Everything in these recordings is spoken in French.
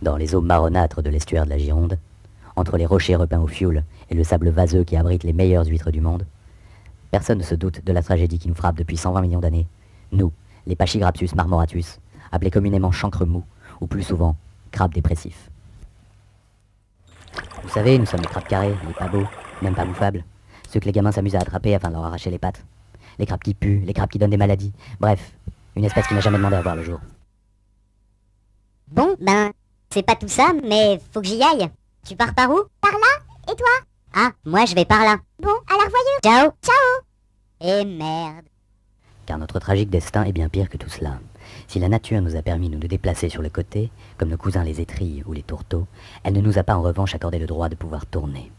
Dans les eaux marronâtres de l'estuaire de la Gironde, entre les rochers repeints au fioul et le sable vaseux qui abrite les meilleures huîtres du monde, personne ne se doute de la tragédie qui nous frappe depuis 120 millions d'années. Nous, les Pachygraptus marmoratus, appelés communément chancre mou, ou plus souvent, crabes dépressifs. Vous savez, nous sommes les crabes carrés, les pas beaux, même pas bouffables, ceux que les gamins s'amusent à attraper afin de leur arracher les pattes. Les crabes qui puent, les crabes qui donnent des maladies, bref, une espèce qui n'a jamais demandé à voir le jour. Bon, ben, c'est pas tout ça, mais faut que j'y aille. Tu pars par où? Par là? Et toi? Ah, moi je vais par là. Bon, alors voyons. Ciao. Ciao. Et merde. Car notre tragique destin est bien pire que tout cela. Si la nature nous a permis de nous déplacer sur le côté, comme nos cousins les étrilles ou les tourteaux, elle ne nous a pas en revanche accordé le droit de pouvoir tourner.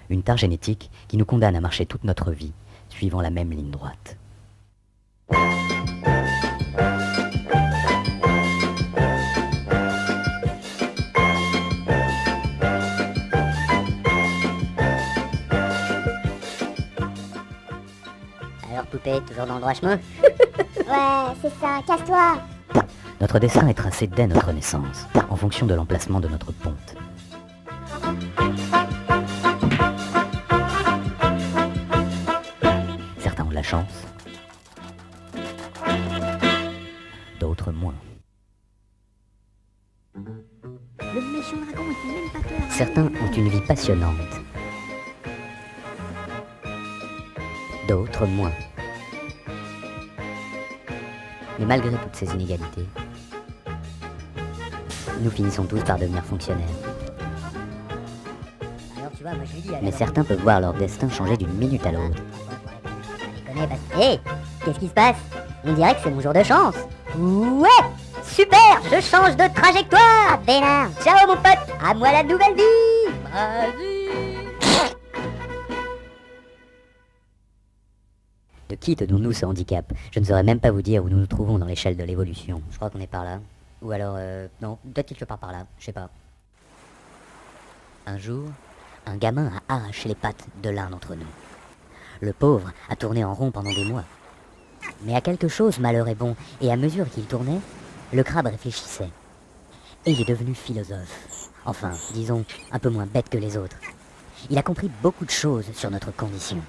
Une tare génétique qui nous condamne à marcher toute notre vie, suivant la même ligne droite. Alors poupée, toujours dans le droit chemin? Ouais, c'est ça, casse-toi. Notre destin est tracé dès notre naissance, en fonction de l'emplacement de notre ponte. Certains ont de la chance, d'autres moins. Le méchant dragon était même pas peur. Certains ont une vie passionnante, d'autres moins. Mais malgré toutes ces inégalités, nous finissons tous par devenir fonctionnaires. Alors tu vois, moi je lui dis... Mais certains peuvent voir leur destin changer d'une minute à l'autre. Hé, qu'est-ce qui se passe? On dirait que c'est mon jour de chance. Ouais, super, je change de trajectoire, Bénin. Ciao mon pote, à moi la nouvelle vie. Vas-y. De qui tenons-nous ce handicap? Je ne saurais même pas vous dire où nous nous trouvons dans l'échelle de l'évolution. Je crois qu'on est par là. Ou alors, non, peut-être qu'il part par là, je sais pas. Un jour, un gamin a arraché les pattes de l'un d'entre nous. Le pauvre a tourné en rond pendant des mois. Mais à quelque chose, malheur est bon, et à mesure qu'il tournait, le crabe réfléchissait. Et il est devenu philosophe. Enfin, disons, un peu moins bête que les autres. Il a compris beaucoup de choses sur notre condition.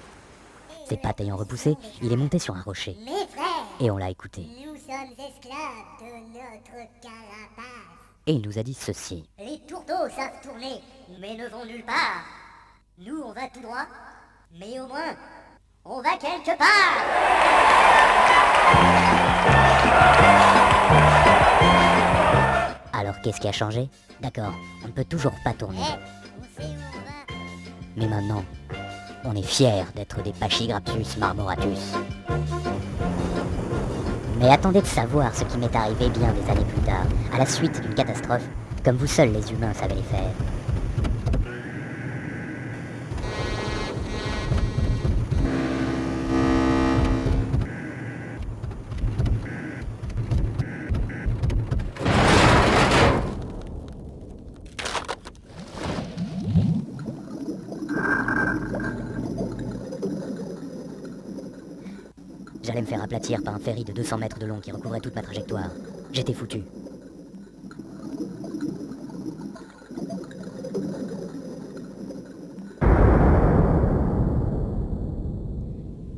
Ses pattes ayant repoussé, il est monté sur un rocher. Mes frères, Et on l'a écouté. nous sommes esclaves de notre carapace. Et il nous a dit ceci. Les tourteaux savent tourner, mais ne vont nulle part. Nous, on va tout droit, mais au moins, on va quelque part. Alors qu'est-ce qui a changé? D'accord, on ne peut toujours pas tourner. On sait où on va. Mais maintenant, on est fiers d'être des Pachygraptus marmoratus. Mais attendez de savoir ce qui m'est arrivé bien des années plus tard, à la suite d'une catastrophe, comme vous seuls les humains savez les faire. J'allais me faire aplatir par un ferry de 200 mètres de long qui recouvrait toute ma trajectoire. J'étais foutu.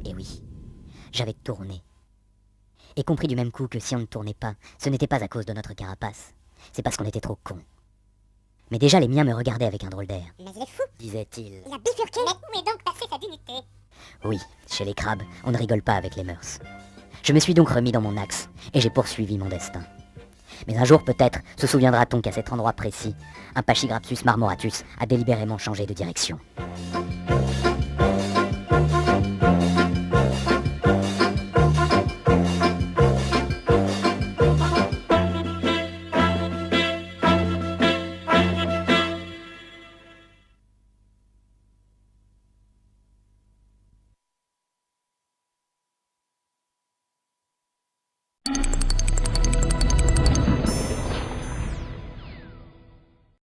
Et oui, j'avais tourné. Et compris du même coup que si on ne tournait pas, ce n'était pas à cause de notre carapace. C'est parce qu'on était trop cons. Mais déjà les miens me regardaient avec un drôle d'air, Mais il est fou, disait-il. il a bifurqué. Mais où est donc passée sa dignité? Oui, chez les crabes, on ne rigole pas avec les mœurs. Je me suis donc remis dans mon axe, et j'ai poursuivi mon destin. Mais un jour peut-être se souviendra-t-on qu'à cet endroit précis, un Pachygraptus marmoratus a délibérément changé de direction.